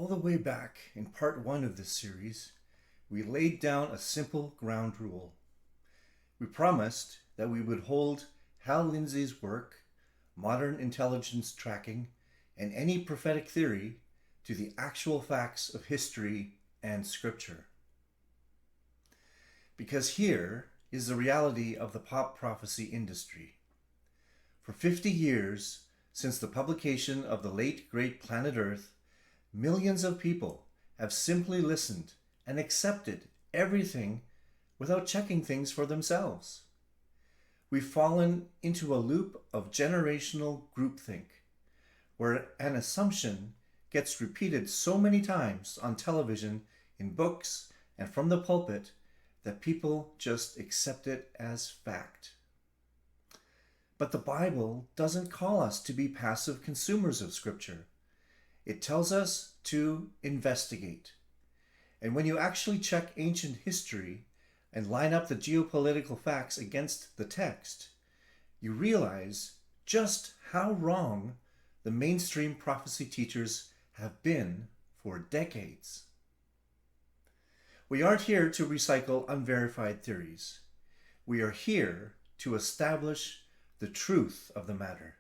All the way back in part 1 of this series, we laid down a simple ground rule. We promised that we would hold Hal Lindsey's work, modern intelligence tracking, and any prophetic theory to the actual facts of history and scripture. Because here is the reality of the pop prophecy industry. For 50 years, since the publication of the late great Planet Earth, millions of people have simply listened and accepted everything without checking things for themselves. We've fallen into a loop of generational groupthink, where an assumption gets repeated so many times on television, in books, and from the pulpit that people just accept it as fact. But the Bible doesn't call us to be passive consumers of Scripture. It tells us to investigate. And when you actually check ancient history and line up the geopolitical facts against the text, you realize just how wrong the mainstream prophecy teachers have been for decades. We aren't here to recycle unverified theories. We are here to establish the truth of the matter.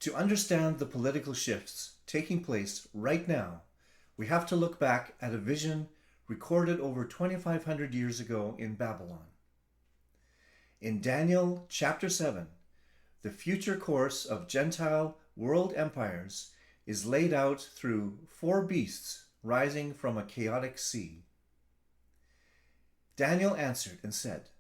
To understand the political shifts taking place right now, we have to look back at a vision recorded over 2,500 years ago in Babylon. In Daniel chapter 7, the future course of Gentile world empires is laid out through 4 beasts rising from a chaotic sea. Daniel answered and said,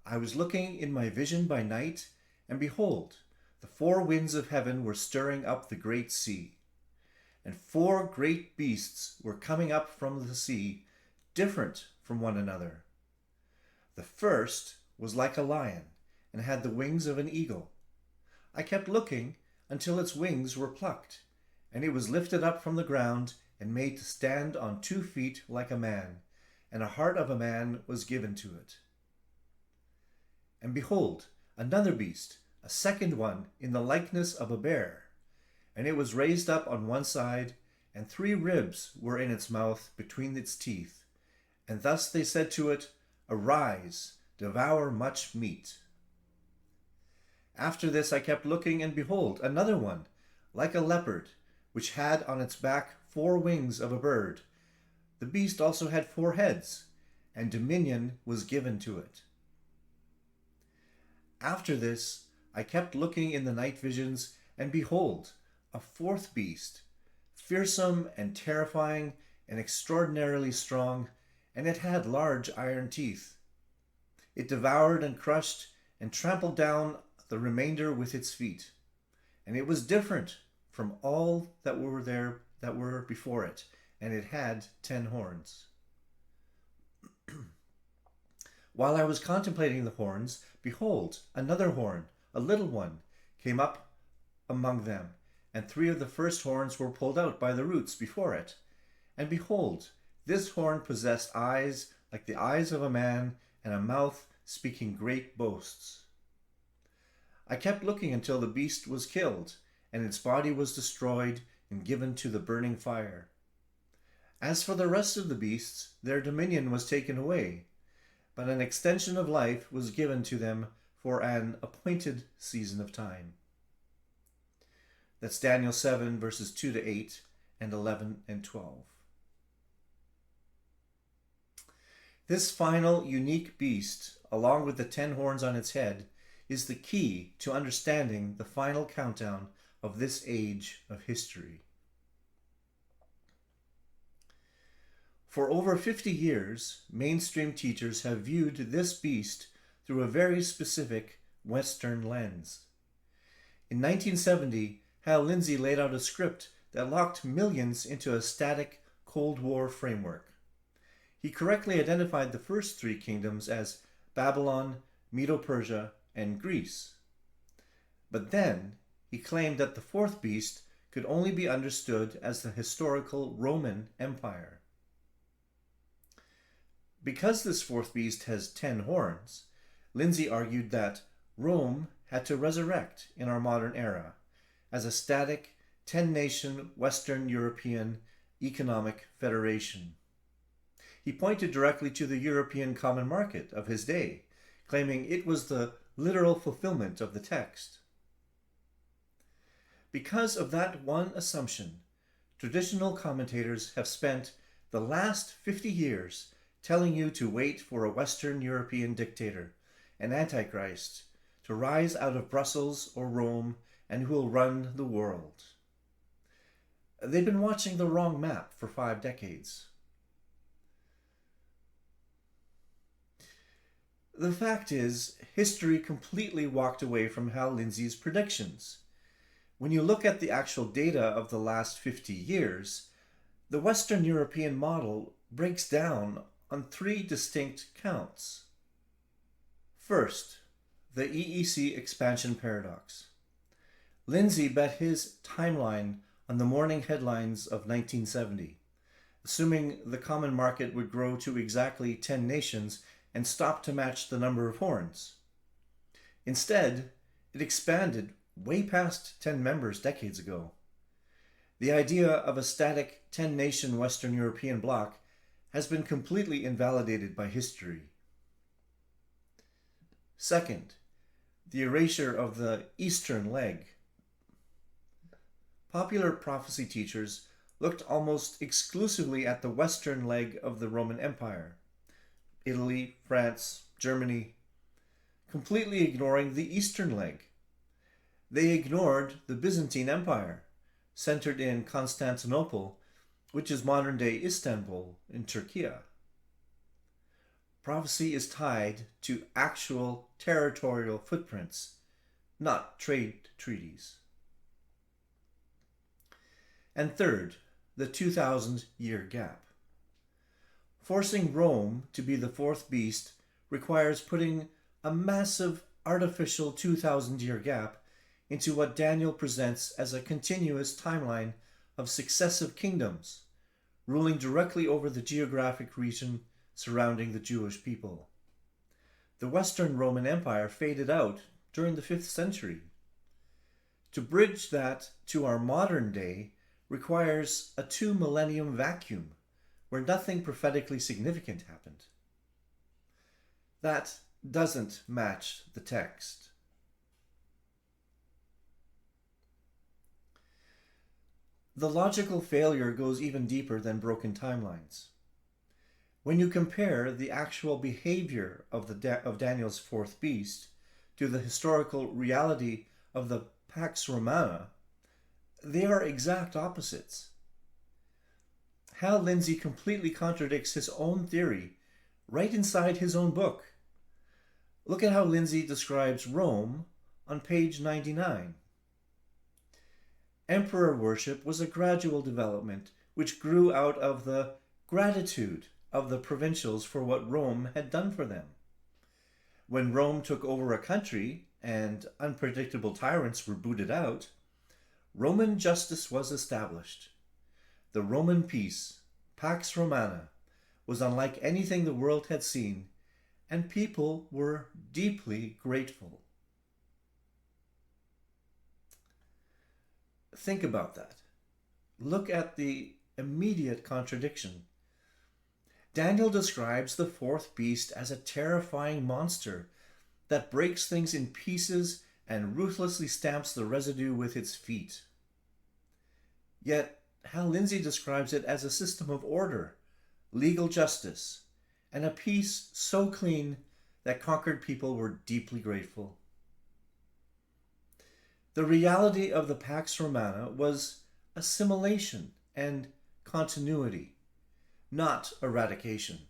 I was looking in my vision by night, and behold, the 4 winds of heaven were stirring up the great sea, and 4 great beasts were coming up from the sea, different from one another. The first was like a lion, and had the wings of an eagle. I kept looking until its wings were plucked, and it was lifted up from the ground and made to stand on 2 feet like a man, and a heart of a man was given to it. And behold, another beast, a second one in the likeness of a bear, and it was raised up on one side, and 3 ribs were in its mouth between its teeth. And thus they said to it, Arise, devour much meat. After this I kept looking, and behold, another one, like a leopard, which had on its back 4 wings of a bird. The beast also had 4 heads, and dominion was given to it. After this I kept looking in the night visions, and behold, a 4th beast, fearsome and terrifying and extraordinarily strong, and it had large iron teeth. It devoured and crushed and trampled down the remainder with its feet, and it was different from all that were before it, and it had 10 horns. While I was contemplating the horns, behold, another horn, a little one, came up among them, and 3 of the first horns were pulled out by the roots before it. And behold, this horn possessed eyes like the eyes of a man, and a mouth speaking great boasts. I kept looking until the beast was killed, and its body was destroyed and given to the burning fire. As for the rest of the beasts, their dominion was taken away, but an extension of life was given to them for an appointed season of time. That's Daniel 7, verses 2 to 8, and 11 and 12. This final unique beast, along with the 10 horns on its head, is the key to understanding the final countdown of this age of history. For over 50 years, mainstream teachers have viewed this beast through a very specific Western lens. In 1970, Hal Lindsey laid out a script that locked millions into a static Cold War framework. He correctly identified the first 3 kingdoms as Babylon, Medo-Persia, and Greece. But then he claimed that the 4th beast could only be understood as the historical Roman Empire. Because this 4th beast has 10 horns, Lindsey argued that Rome had to resurrect in our modern era as a static 10-nation Western European Economic Federation. He pointed directly to the European common market of his day, claiming it was the literal fulfillment of the text. Because of that one assumption, traditional commentators have spent the last 50 years telling you to wait for a Western European dictator, an Antichrist, to rise out of Brussels or Rome and who will run the world. They've been watching the wrong map for 5 decades. The fact is, history completely walked away from Hal Lindsey's predictions. When you look at the actual data of the last 50 years, the Western European model breaks down on 3 distinct counts. First, the EEC expansion paradox. Lindsey bet his timeline on the morning headlines of 1970, assuming the common market would grow to exactly 10 nations and stop to match the number of horns. Instead, it expanded way past 10 members decades ago. The idea of a static 10-nation Western European bloc has been completely invalidated by history. Second, the erasure of the Eastern Leg. Popular prophecy teachers looked almost exclusively at the Western leg of the Roman Empire, Italy, France, Germany, completely ignoring the Eastern leg. They ignored the Byzantine Empire, centered in Constantinople, which is modern-day Istanbul in Turkey. Prophecy is tied to actual territorial footprints, not trade treaties. And third, the 2,000-year gap. Forcing Rome to be the fourth beast requires putting a massive artificial 2,000-year gap into what Daniel presents as a continuous timeline of successive kingdoms, ruling directly over the geographic region surrounding the Jewish people. The Western Roman Empire faded out during the 5th century. To bridge that to our modern day requires a 2-millennium vacuum where nothing prophetically significant happened. That doesn't match the text. The logical failure goes even deeper than broken timelines. When you compare the actual behavior of Daniel's fourth beast to the historical reality of the Pax Romana, they are exact opposites. Hal Lindsey completely contradicts his own theory right inside his own book. Look at how Lindsey describes Rome on page 99. Emperor worship was a gradual development which grew out of the gratitude of the provincials for what Rome had done for them. When Rome took over a country and unpredictable tyrants were booted out, Roman justice was established. The Roman peace, Pax Romana, was unlike anything the world had seen, and people were deeply grateful. Think about that. Look at the immediate contradiction. Daniel describes the fourth beast as a terrifying monster that breaks things in pieces and ruthlessly stamps the residue with its feet. Yet, Hal Lindsey describes it as a system of order, legal justice, and a peace so clean that conquered people were deeply grateful. The reality of the Pax Romana was assimilation and continuity, not eradication.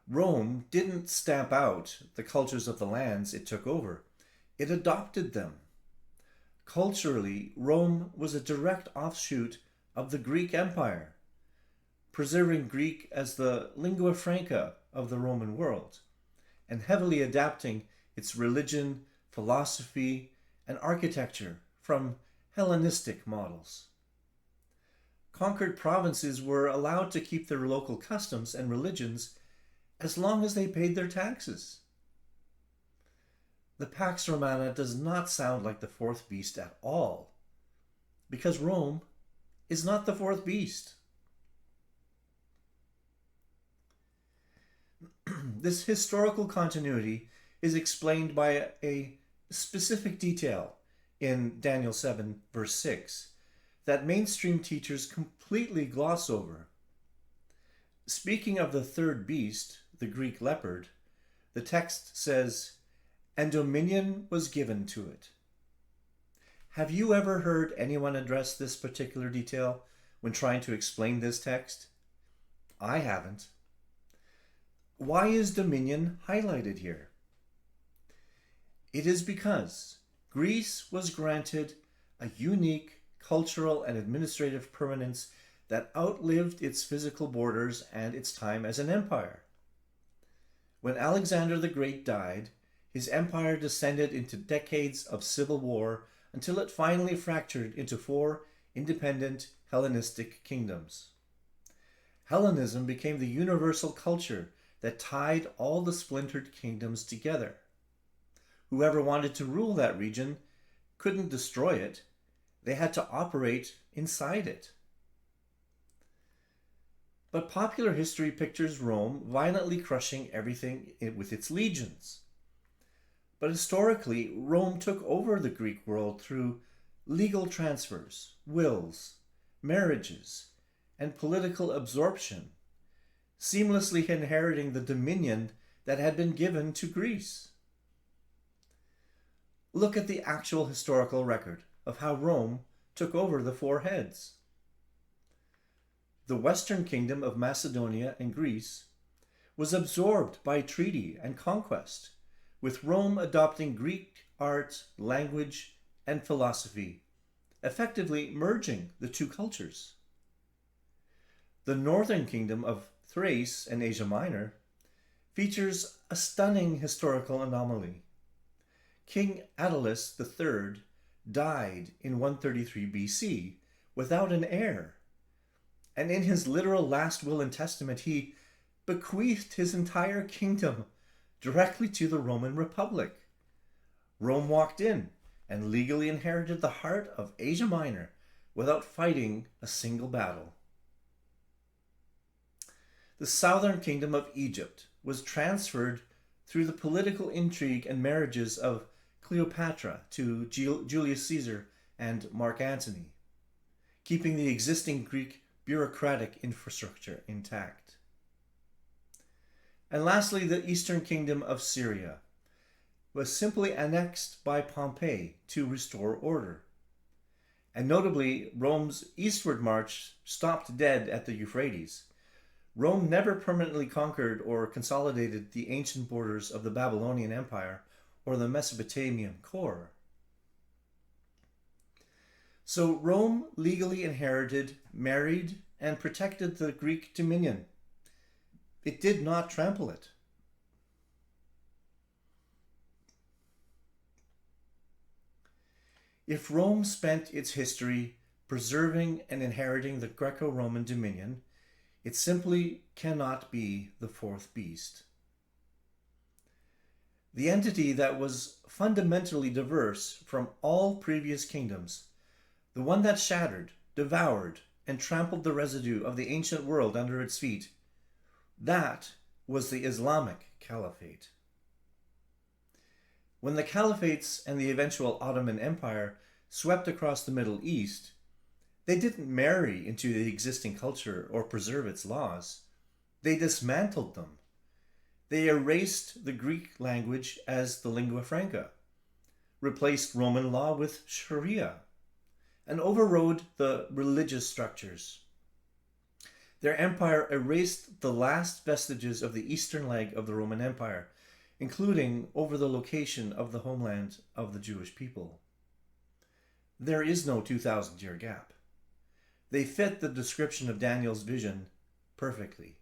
Rome didn't stamp out the cultures of the lands it took over. It adopted them. Culturally, Rome was a direct offshoot of the Greek Empire, preserving Greek as the lingua franca of the Roman world, and heavily adapting its religion, philosophy, and architecture from Hellenistic models. Conquered provinces were allowed to keep their local customs and religions as long as they paid their taxes. The Pax Romana does not sound like the fourth beast at all. because Rome is not the fourth beast. This historical continuity is explained by a specific detail in Daniel 7, verse 6, that mainstream teachers completely gloss over. Speaking of the third beast, the Greek leopard, the text says, "And dominion was given to it." Have you ever heard anyone address this particular detail when trying to explain this text? I haven't. Why is dominion highlighted here? It is because Greece was granted a unique cultural and administrative permanence that outlived its physical borders and its time as an empire. When Alexander the Great died, his empire descended into decades of civil war until it finally fractured into 4 independent Hellenistic kingdoms. Hellenism became the universal culture that tied all the splintered kingdoms together. Whoever wanted to rule that region couldn't destroy it. They had to operate inside it. But popular history pictures Rome violently crushing everything with its legions. But historically, Rome took over the Greek world through legal transfers, wills, marriages, and political absorption, seamlessly inheriting the dominion that had been given to Greece. Look at the actual historical record of how Rome took over the 4 heads. The Western Kingdom of Macedonia and Greece was absorbed by treaty and conquest, with Rome adopting Greek art, language, and philosophy, effectively merging the 2 cultures. The Northern Kingdom of Thrace and Asia Minor features a stunning historical anomaly. King Attalus III died in 133 BC without an heir, and in his literal last will and testament he bequeathed his entire kingdom directly to the Roman Republic. Rome walked in and legally inherited the heart of Asia Minor without fighting a single battle. The southern kingdom of Egypt was transferred through the political intrigue and marriages of Cleopatra to Julius Caesar and Mark Antony, keeping the existing Greek bureaucratic infrastructure intact. And lastly, the eastern kingdom of Syria was simply annexed by Pompey to restore order. And notably, Rome's eastward march stopped dead at the Euphrates. Rome never permanently conquered or consolidated the ancient borders of the Babylonian Empire or the Mesopotamian core. So Rome legally inherited, married, and protected the Greek dominion. It did not trample it. If Rome spent its history preserving and inheriting the Greco-Roman dominion, it simply cannot be the fourth beast. The entity that was fundamentally diverse from all previous kingdoms, the one that shattered, devoured, and trampled the residue of the ancient world under its feet, that was the Islamic Caliphate. When the Caliphates and the eventual Ottoman Empire swept across the Middle East, they didn't marry into the existing culture or preserve its laws. They dismantled them. They erased the Greek language as the lingua franca, replaced Roman law with Sharia, and overrode the religious structures. Their empire erased the last vestiges of the eastern leg of the Roman Empire, including over the location of the homeland of the Jewish people. There is no 2,000-year gap. They fit the description of Daniel's vision perfectly.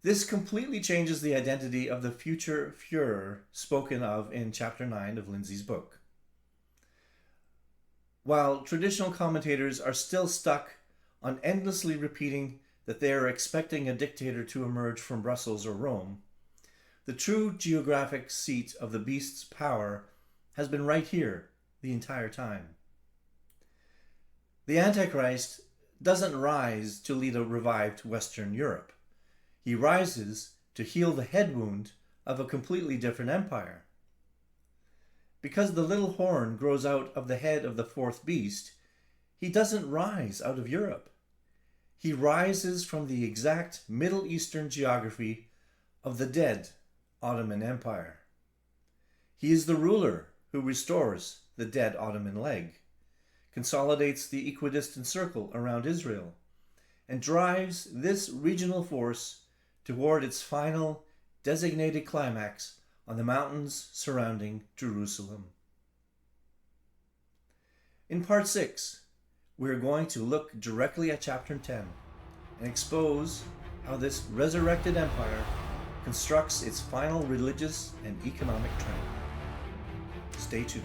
This completely changes the identity of the future Fuehrer spoken of in chapter 9 of Lindsay's book. While traditional commentators are still stuck on endlessly repeating that they are expecting a dictator to emerge from Brussels or Rome, the true geographic seat of the beast's power has been right here the entire time. The Antichrist doesn't rise to lead a revived Western Europe. He rises to heal the head wound of a completely different empire. Because the little horn grows out of the head of the fourth beast, he doesn't rise out of Europe. He rises from the exact Middle Eastern geography of the dead Ottoman Empire. He is the ruler who restores the dead Ottoman leg, consolidates the equidistant circle around Israel, and drives this regional force toward its final designated climax on the mountains surrounding Jerusalem. In part 6, we are going to look directly at chapter 10 and expose how this resurrected empire constructs its final religious and economic triumph. Stay tuned.